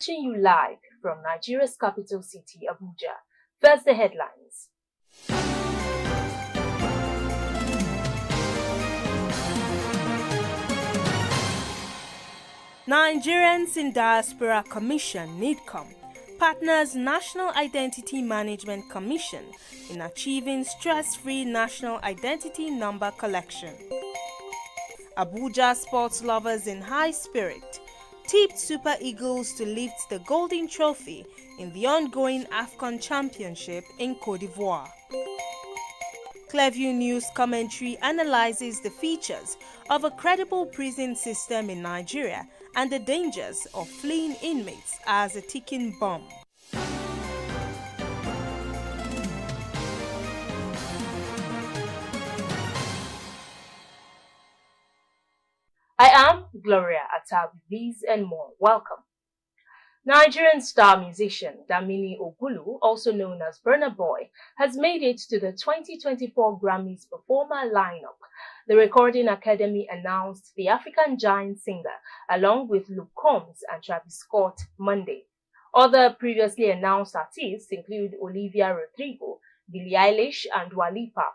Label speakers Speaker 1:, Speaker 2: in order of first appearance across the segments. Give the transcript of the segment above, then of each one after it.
Speaker 1: reaching you live from Nigeria's capital city, Abuja. First, the headlines.
Speaker 2: Nigerians in Diaspora Commission (NIDCOM) partners National Identity Management Commission in achieving stress-free national identity number collection. Abuja sports lovers in high spirit tipped Super Eagles to lift the Golden Trophy in the ongoing AFCON Championship in Côte d'Ivoire. Clearview News commentary analyzes the features of a credible prison system in Nigeria and the dangers of fleeing inmates as a ticking bomb.
Speaker 1: I am Gloria Atabi. These and more. Welcome. Nigerian star musician Damini Ogulu, also known as Burna Boy, has made it to the 2024 Grammys performer lineup. The Recording Academy announced the African giant singer, along with Luke Combs and Travis Scott, Monday. Other previously announced artists include Olivia Rodrigo, Billie Eilish, and Dua Lipa.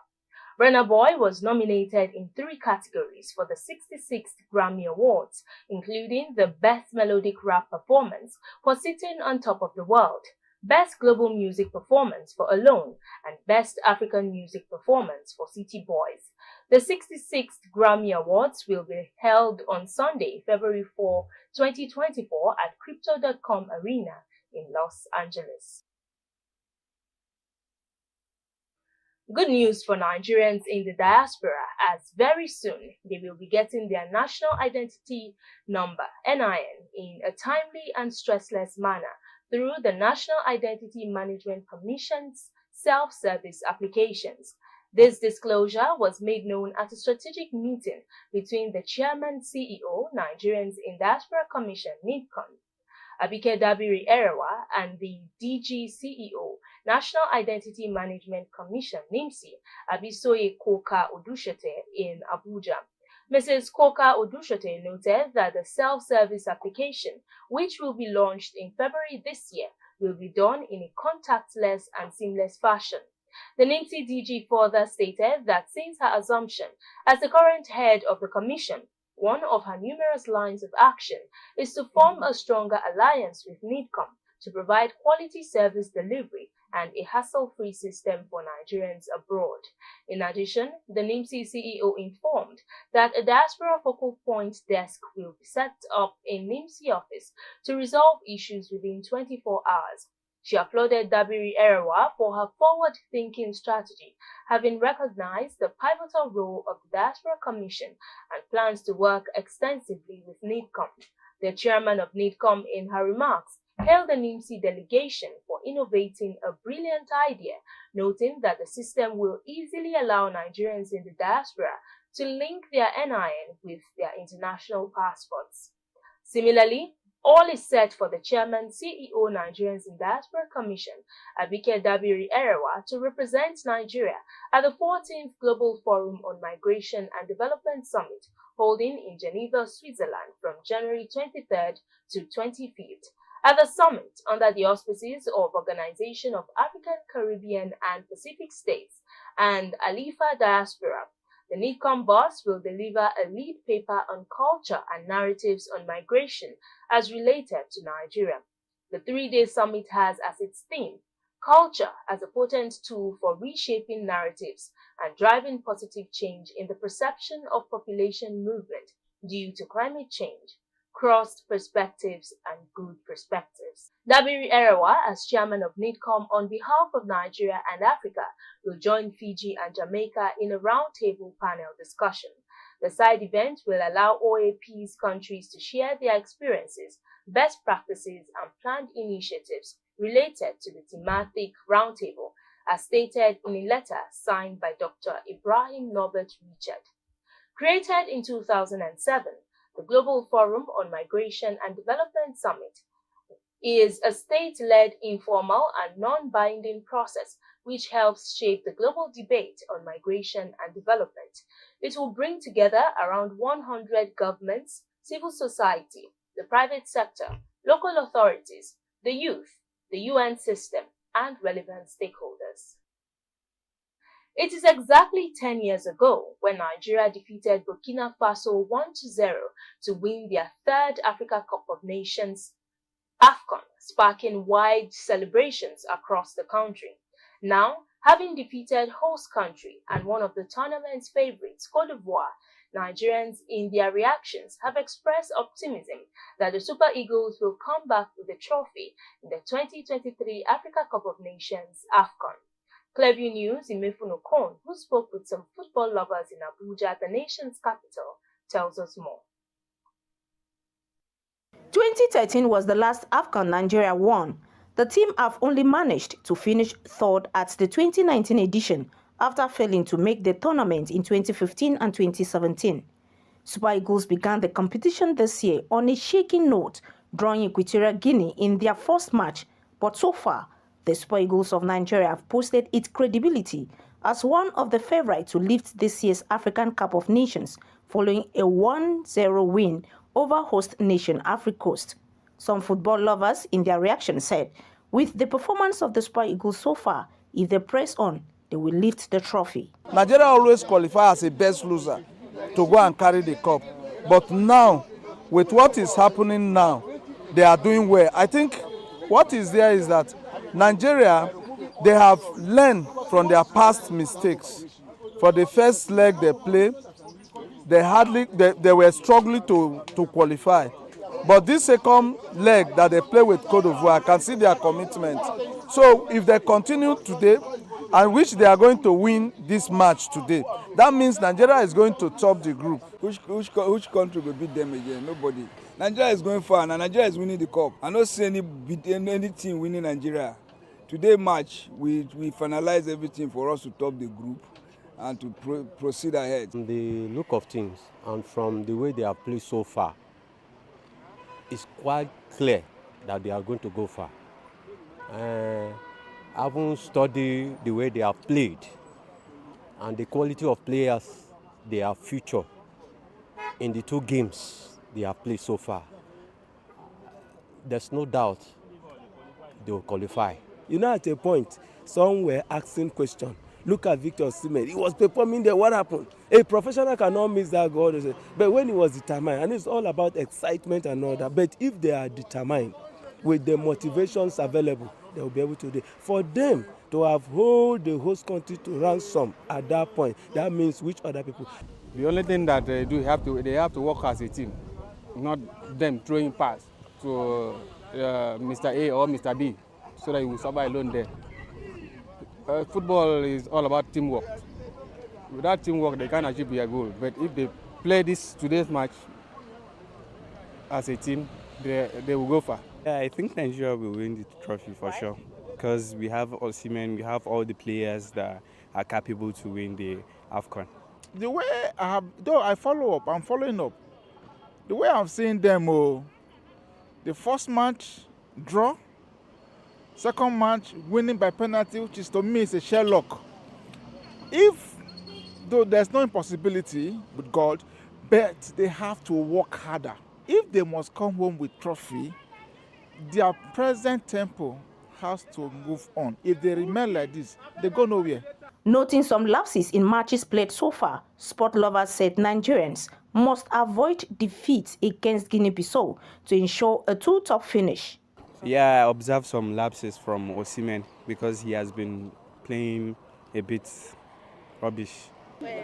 Speaker 1: Burna Boy was nominated in 3 categories for the 66th Grammy Awards, including the Best Melodic Rap Performance for Sitting on Top of the World, Best Global Music Performance for Alone, and Best African Music Performance for City Boys. The 66th Grammy Awards will be held on Sunday, February 4, 2024 at Crypto.com Arena in Los Angeles. Good news for Nigerians in the diaspora, as very soon they will be getting their national identity number (NIN) in a timely and stressless manner through the National Identity Management Commission's self-service applications. This disclosure was made known at a strategic meeting between the Chairman CEO, Nigerians in Diaspora Commission (NIDCOM), Abike Dabiri Erewa, and the DG CEO, National Identity Management Commission (NIMC), Abisoye Koka Odushete in Abuja. Mrs. Koka Odushete noted that the self-service application, which will be launched in February this year, will be done in a contactless and seamless fashion. The NIMC DG further stated that since her assumption as the current head of the commission, one of her numerous lines of action is to form a stronger alliance with NIDCOM to provide quality service delivery and a hassle-free system for Nigerians abroad. In addition, the NIMC CEO informed that a diaspora focal point desk will be set up in NIMC office to resolve issues within 24 hours. She applauded Dabiri Erewa for her forward-thinking strategy, having recognized the pivotal role of the Diaspora Commission and plans to work extensively with NIDCOM. The chairman of NIDCOM, in her remarks, hailed the NIMC delegation for innovating a brilliant idea, noting that the system will easily allow Nigerians in the diaspora to link their NIN with their international passports. Similarly, all is set for the Chairman CEO Nigerians in Diaspora Commission, Abike Dabiri Erewa, to represent Nigeria at the 14th Global Forum on Migration and Development Summit, holding in Geneva, Switzerland from January 23rd to 25th. At the summit, under the auspices of Organization of African, Caribbean and Pacific States and Alifa Diaspora, the NIDCOM boss will deliver a lead paper on culture and narratives on migration as related to Nigeria. The 3-day summit has as its theme, Culture as a Potent Tool for Reshaping Narratives and Driving Positive Change in the Perception of Population Movement Due to Climate Change, Crossed Perspectives and Good Perspectives. Dabiri Erewa, as chairman of NIDCOM on behalf of Nigeria and Africa, will join Fiji and Jamaica in a roundtable panel discussion. The side event will allow OAP's countries to share their experiences, best practices, and planned initiatives related to the thematic roundtable, as stated in a letter signed by Dr. Ibrahim Norbert Richard. Created in 2007, the Global Forum on Migration and Development Summit is a state-led, informal, and non-binding process which helps shape the global debate on migration and development. It will bring together around 100 governments, civil society, the private sector, local authorities, the youth, the UN system, and relevant stakeholders. It is exactly 10 years ago when Nigeria defeated Burkina Faso 1-0 to win their third Africa Cup of Nations AFCON, sparking wide celebrations across the country. Now, having defeated host country and one of the tournament's favorites, Cote d'Ivoire, Nigerians in their reactions have expressed optimism that the Super Eagles will come back with the trophy in the 2023 Africa Cup of Nations AFCON. Clearview News in Okon, who spoke with some football lovers in Abuja, the nation's capital, tells us more.
Speaker 3: 2013 was the last AFCON Nigeria won. The team have only managed to finish third at the 2019 edition after failing to make the tournament in 2015 and 2017. Super Eagles began the competition this year on a shaky note, drawing Equatorial Guinea in their first match, but so far, the Super Eagles of Nigeria have boosted its credibility as one of the favorites to lift this year's African Cup of Nations following a 1-0 win over host nation Africa Coast. Some football lovers in their reaction said, with the performance of the Super Eagles so far, if they press on, they will lift the trophy.
Speaker 4: Nigeria always qualify as a best loser to go and carry the cup. But now, with what is happening now, they are doing well. I think what is there is that Nigeria, they have learned from their past mistakes. For the first leg they played, they were struggling to qualify. But this second leg that they play with Cote d'Ivoire, I can see their commitment. So if they continue today, and which they are going to win this match today, that means Nigeria is going to top the group.
Speaker 5: Which country will beat them again? Nobody. Nigeria is going far, and Nigeria is winning the cup. I don't see any team winning Nigeria. Today match, we finalize everything for us to top the group and to proceed ahead.
Speaker 6: From the look of things and from the way they have played so far, it's quite clear that they are going to go far. Having studied the way they have played and the quality of players they have featured in the two games they have played so far, there's no doubt they will qualify.
Speaker 7: You know, at a point, some were asking questions. Look at Victor Osimhen. He was performing there. What happened? A professional cannot miss that goal. But when he was determined, and it's all about excitement and all that. But if they are determined with the motivations available, they will be able to do it. For them to have hold the host country to ransom at that point, that means which other people?
Speaker 8: The only thing that they do, they have to work as a team, not them throwing pass to Mr. A or Mr. B, so that he will survive alone there. Football is all about teamwork. Without teamwork, they can't achieve their goal. But if they play today's match as a team, they will go far.
Speaker 9: Yeah, I think Nigeria will win the trophy for sure, because we have Osimhen, we have all the players that are capable to win the AFCON.
Speaker 10: The way I'm following up. The way I'm seeing them, the first match, draw. Second match, winning by penalty, which is to me is a Sherlock. Though there's no impossibility with God, but they have to work harder. If they must come home with trophy, their present tempo has to move on. If they remain like this, they go nowhere.
Speaker 3: Noting some lapses in matches played so far, sport lovers said Nigerians must avoid defeat against Guinea-Bissau to ensure a two-top finish.
Speaker 9: Yeah, I observed some lapses from Osimhen because he has been playing a bit rubbish.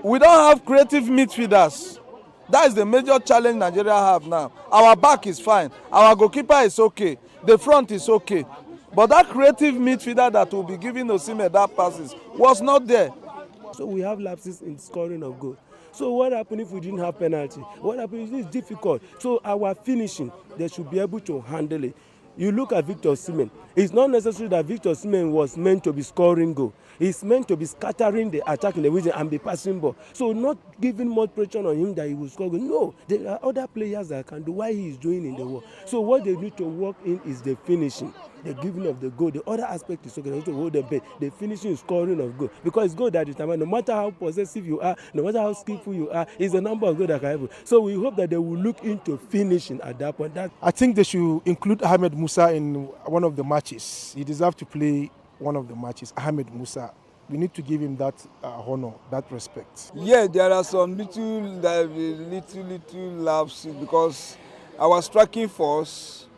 Speaker 4: We don't have creative midfielders. That is the major challenge Nigeria have now. Our back is fine. Our goalkeeper is okay. The front is okay. But that creative midfielder that will be giving Osimhen that passes was not there.
Speaker 7: So we have lapses in scoring of goals. So what happened if we didn't have penalty? What happened if it's difficult? So our finishing, they should be able to handle it. You look at Victor Osimhen. It's not necessary that Victor Osimhen was meant to be scoring goal. He's meant to be scattering the attack in the region and be passing ball. So not giving more pressure on him that he will score goal. No, there are other players that can do what he is doing in the world. So what they need to work in is the finishing. the giving of the goal. The other aspect is okay, to hold them back. The finishing, scoring of goal. Because it's goal that determines, no matter how possessive you are, no matter how skillful you are, it's the number of goals that can happen. So we hope that they will look into finishing at that point.
Speaker 11: I think they should include Ahmed Musa in one of the matches. He deserves to play one of the matches. Ahmed Musa. We need to give him that honor, that respect.
Speaker 5: Yeah, there are some little lapses because our striking force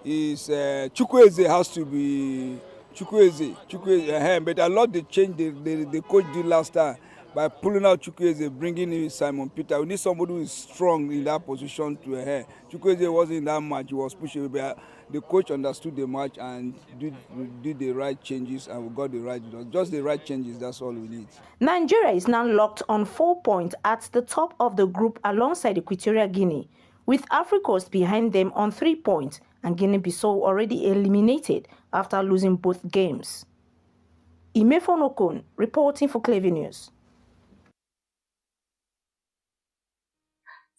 Speaker 5: is Chukwueze has to be Chukwueze. But I love the change the coach did last time by pulling out Chukwueze, bringing in Simon Peter. We need somebody who is strong in that position to Chukwueze wasn't in that match. He was pushing, but the coach understood the match and did the right changes, and we got the right results. Just the right changes, that's all we need.
Speaker 3: Nigeria is now locked on 4 points at the top of the group alongside Equatorial Guinea, with Africa Coast behind them on 3 points and Guinea-Bissau already eliminated after losing both games. Imefon Okon reporting for Clever News.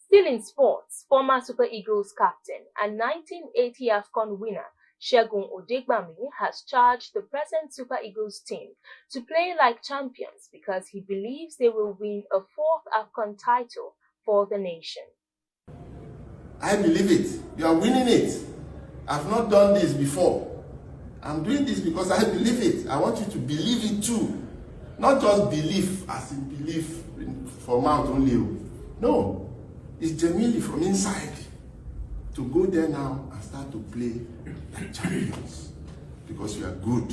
Speaker 1: Still in sports, former Super Eagles captain and 1980 AFCON winner Segun Odegbami has charged the present Super Eagles team to play like champions because he believes they will win a 4th AFCON title for the nation.
Speaker 12: I believe it. You are winning it. I've not done this before. I'm doing this because I believe it. I want you to believe it too. Not just belief as in belief for mouth only. No. It's genuinely from inside to go there now and start to play like champions because you are good.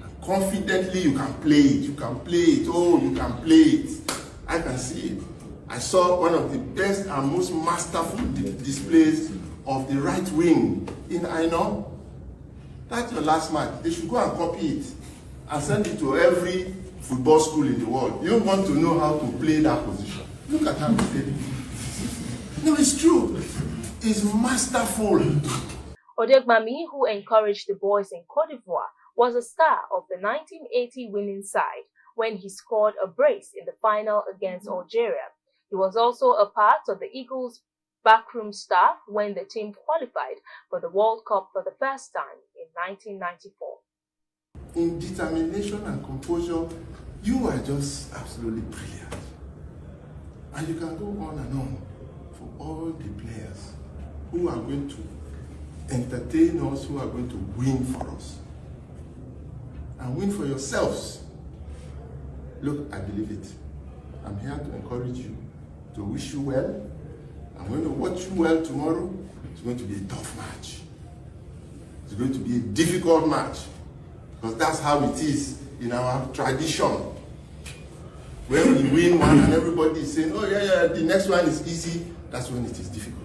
Speaker 12: And confidently you can play it. You can play it. Oh, you can play it. I can see it. I saw one of the best and most masterful displays of the right wing in Aino. That's your last match. They should go and copy it and send it to every football school in the world. You want to know how to play that position. Look at how he played it. No, it's true. It's masterful.
Speaker 1: Odegbami, who encouraged the boys in Cote d'Ivoire, was a star of the 1980 winning side when he scored a brace in the final against Algeria. He was also a part of the Eagles' backroom staff when the team qualified for the World Cup for the first time in 1994.
Speaker 12: In determination and composure, you are just absolutely brilliant. And you can go on and on for all the players who are going to entertain us, who are going to win for us. And win for yourselves. Look, I believe it. I'm here to encourage you, to wish you well. I'm going to watch you well tomorrow. It's going to be a tough match. It's going to be a difficult match. Because that's how it is in our tradition. When we win one and everybody is saying, oh yeah, the next one is easy, that's when it is difficult.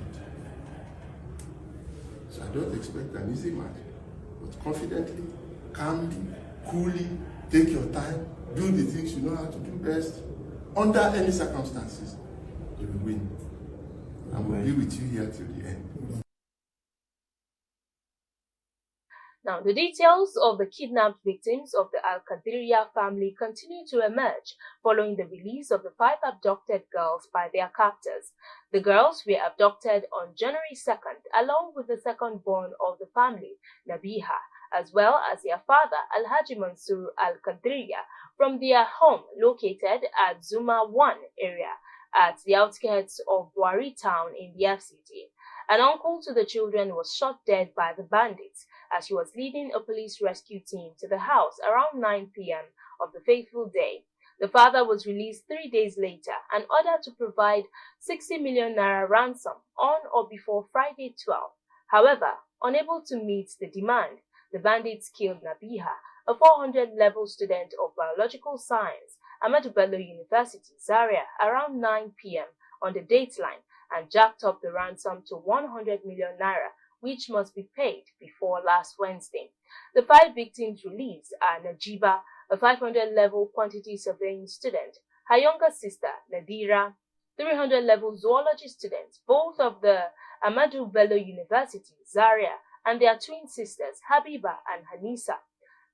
Speaker 12: So I don't expect an easy match. But confidently, calmly, coolly, take your time, do the things you know how to do best. Under any circumstances, you will win. I will be with you here till the end.
Speaker 1: Now, the details of the kidnapped victims of the Al-Qadiriya family continue to emerge following the release of the 5 abducted girls by their captors. The girls were abducted on January 2nd, along with the second born of the family, Nabiha, as well as their father, Alhaji Mansour Al-Qadiriya, from their home located at Zuma 1 area at the outskirts of Wari town in the FCT. An uncle to the children was shot dead by the bandits as he was leading a police rescue team to the house around 9 p.m. of the fateful day. The father was released 3 days later and ordered to provide 60 million naira ransom on or before Friday 12. However, unable to meet the demand, the bandits killed Nabiha, a 400-level student of biological science, Ahmadu Bello University, Zaria, around 9 p.m. on the dateline and jacked up the ransom to 100 million naira, which must be paid before last Wednesday. The 5 victims released are Najiba, a 500-level quantity surveying student, her younger sister, Nadira, 300-level zoology student, both of the Ahmadu Bello University, Zaria, and their twin sisters, Habiba and Hanisa.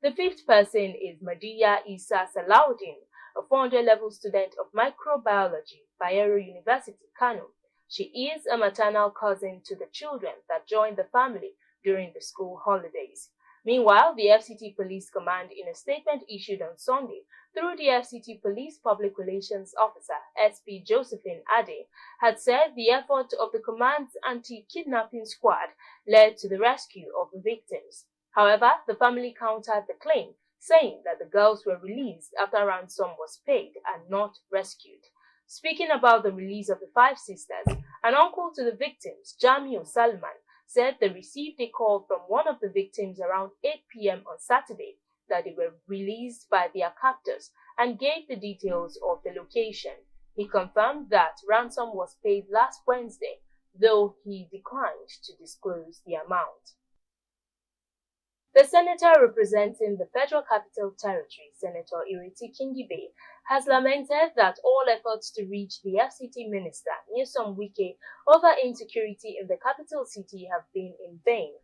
Speaker 1: The 5th person is Madiya Isa Salahuddin, a 400-level student of microbiology, Bayero University, Kano. She is a maternal cousin to the children that joined the family during the school holidays. Meanwhile, the FCT Police Command, in a statement issued on Sunday through the FCT Police Public Relations Officer, SP Josephine Ade, had said the effort of the command's anti-kidnapping squad led to the rescue of the victims. However, the family countered the claim, saying that the girls were released after ransom was paid and not rescued. Speaking about the release of the five sisters, an uncle to the victims, Jamil Salman, said they received a call from one of the victims around 8 p.m. on Saturday that they were released by their captors and gave the details of the location. He confirmed that ransom was paid last Wednesday, though he declined to disclose the amount. The senator representing the Federal Capital Territory, Senator Ireti Kingibe, has lamented that all efforts to reach the FCT minister, Nyesom Wike, over insecurity in the capital city have been in vain.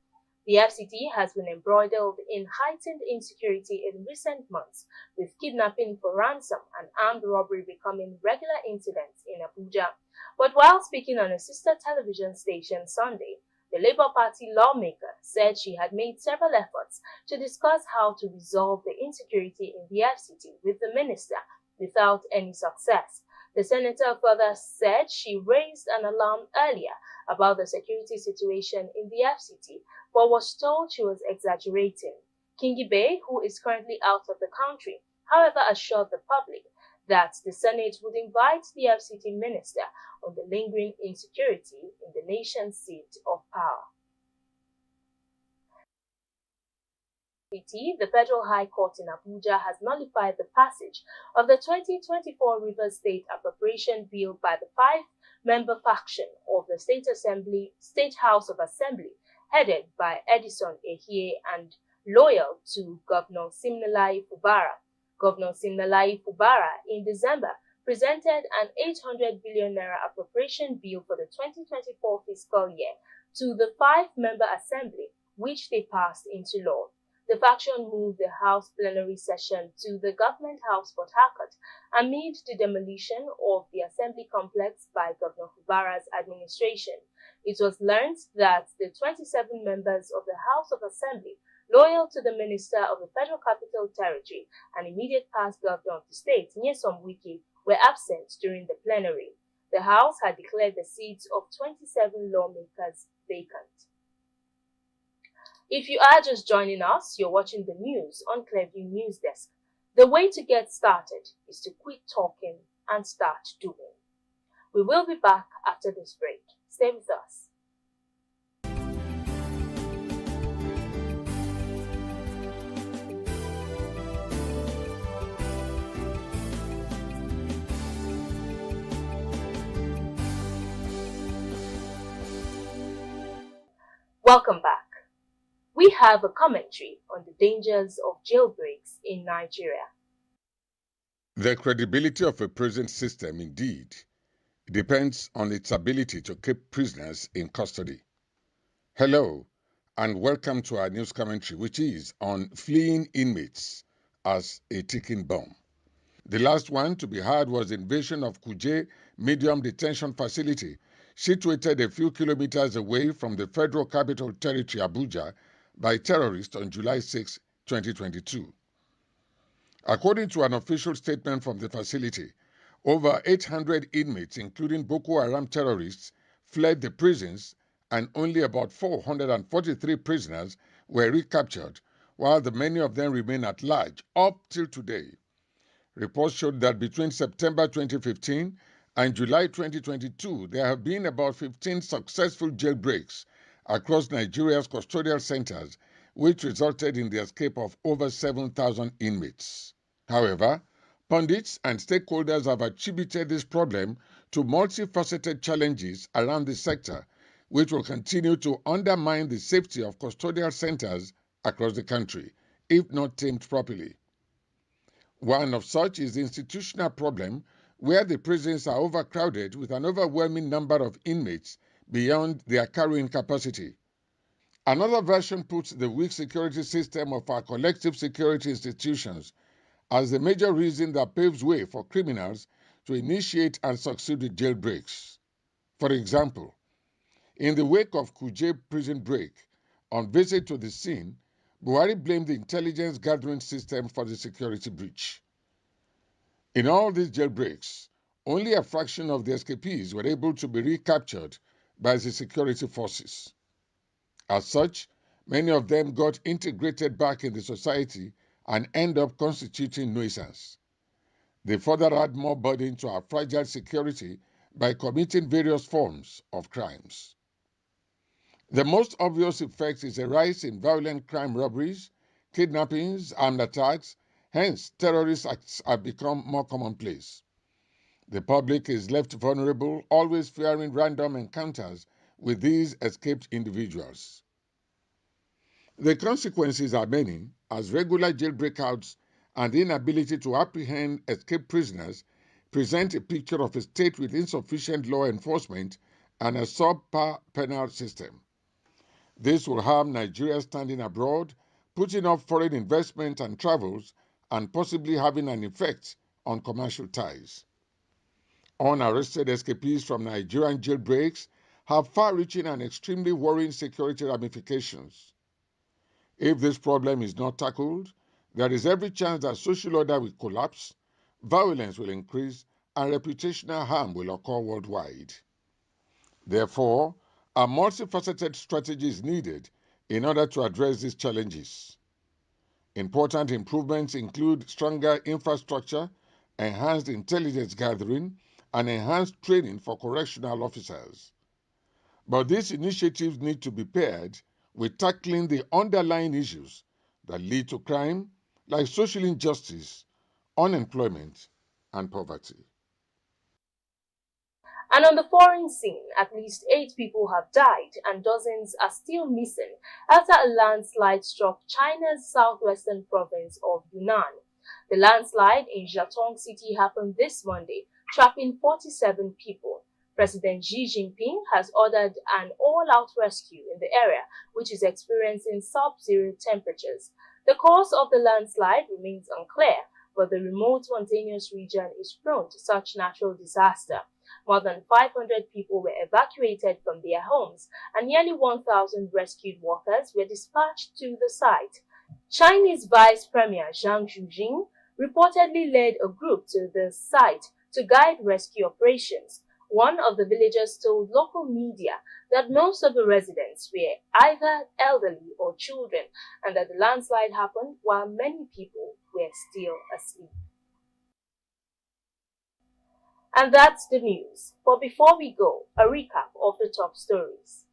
Speaker 1: The FCT has been embroiled in heightened insecurity in recent months, with kidnapping for ransom and armed robbery becoming regular incidents in Abuja. But while speaking on a sister television station Sunday, the Labour Party lawmaker said she had made several efforts to discuss how to resolve the insecurity in the FCT with the minister without any success. The senator further said she raised an alarm earlier about the security situation in the FCT, but was told she was exaggerating. Kingibe, who is currently out of the country, however, assured the public that the Senate would invite the FCT minister on the lingering insecurity in the nation's seat of power. The Federal High Court in Abuja has nullified the passage of the 2024 Rivers State Appropriation Bill by the five-member faction of the State House of Assembly, headed by Edison Ehie and loyal to Governor Siminalayi Fubara. Governor Siminalayi Fubara, in December, presented an 800 billion naira appropriation bill for the 2024 fiscal year to the five-member assembly, which they passed into law. The faction moved the House plenary session to the Government House, Port Harcourt, amid the demolition of the assembly complex by Governor Fubara's administration. It was learned that the 27 members of the House of Assembly, loyal to the Minister of the Federal Capital Territory and immediate past governor of the state, Nyesom Wike, were absent during the plenary. The House had declared the seats of 27 lawmakers vacant. If you are just joining us, you're watching the news on Clearview News Desk. The way to get started is to quit talking and start doing. We will be back after this break. Stay with us. Welcome back. We have a commentary on the dangers of jailbreaks in Nigeria.
Speaker 13: The credibility of a prison system, indeed, depends on its ability to keep prisoners in custody. Hello, and welcome to our news commentary, which is on fleeing inmates as a ticking bomb. The last one to be heard was the invasion of Kuje Medium Detention Facility, situated a few kilometers away from the Federal Capital Territory, Abuja, by terrorists on July 6, 2022. According to an official statement from the facility, over 800 inmates, including Boko Haram terrorists, fled the prisons, and only about 443 prisoners were recaptured, while many of them remain at large up till today. Reports showed that between September 2015 and July 2022, there have been about 15 successful jailbreaks across Nigeria's custodial centers, which resulted in the escape of over 7,000 inmates. However, pundits and stakeholders have attributed this problem to multifaceted challenges around the sector, which will continue to undermine the safety of custodial centers across the country, if not tamed properly. One of such is the institutional problem, where the prisons are overcrowded with an overwhelming number of inmates beyond their carrying capacity. Another version puts the weak security system of our collective security institutions as the major reason that paves way for criminals to initiate and succeed with jailbreaks. For example, in the wake of Kuje prison break, On visit to the scene, Buhari blamed the intelligence gathering system for the security breach. In all these jailbreaks, only a fraction of the escapees were able to be recaptured by the security forces. As such, many of them got integrated back in the society and end up constituting nuisance. They further add more burden to our fragile security by committing various forms of crimes. The most obvious effect is a rise in violent crime robberies, kidnappings, armed attacks, hence terrorist acts have become more commonplace. The public is left vulnerable, always fearing random encounters with these escaped individuals. The consequences are many, as regular jail breakouts and the inability to apprehend escaped prisoners present a picture of a state with insufficient law enforcement and a subpar penal system. This will harm Nigeria's standing abroad, putting off foreign investment and travels, and possibly having an effect on commercial ties. Unarrested escapees from Nigerian jailbreaks have far-reaching and extremely worrying security ramifications. If this problem is not tackled, there is every chance that social order will collapse, violence will increase, and reputational harm will occur worldwide. Therefore, a multifaceted strategy is needed in order to address these challenges. Important improvements include stronger infrastructure, enhanced intelligence gathering, and enhanced training for correctional officers. But these initiatives need to be paired with tackling the underlying issues that lead to crime, like social injustice, unemployment, and poverty.
Speaker 1: And on the foreign scene, at least 8 people have died and dozens are still missing after a landslide struck China's southwestern province of Yunnan. The landslide in Jiatong City happened this Monday, trapping 47 people. President Xi Jinping has ordered an all-out rescue in the area, which is experiencing sub-zero temperatures. The cause of the landslide remains unclear, but the remote mountainous region is prone to such natural disaster. More than 500 people were evacuated from their homes, and nearly 1,000 rescued workers were dispatched to the site. Chinese Vice Premier Zhang Zhujing reportedly led a group to the site to guide rescue operations. One of the villagers told local media that most of the residents were either elderly or children, and that the landslide happened while many people were still asleep. And that's the news. But before we go, a recap of the top stories.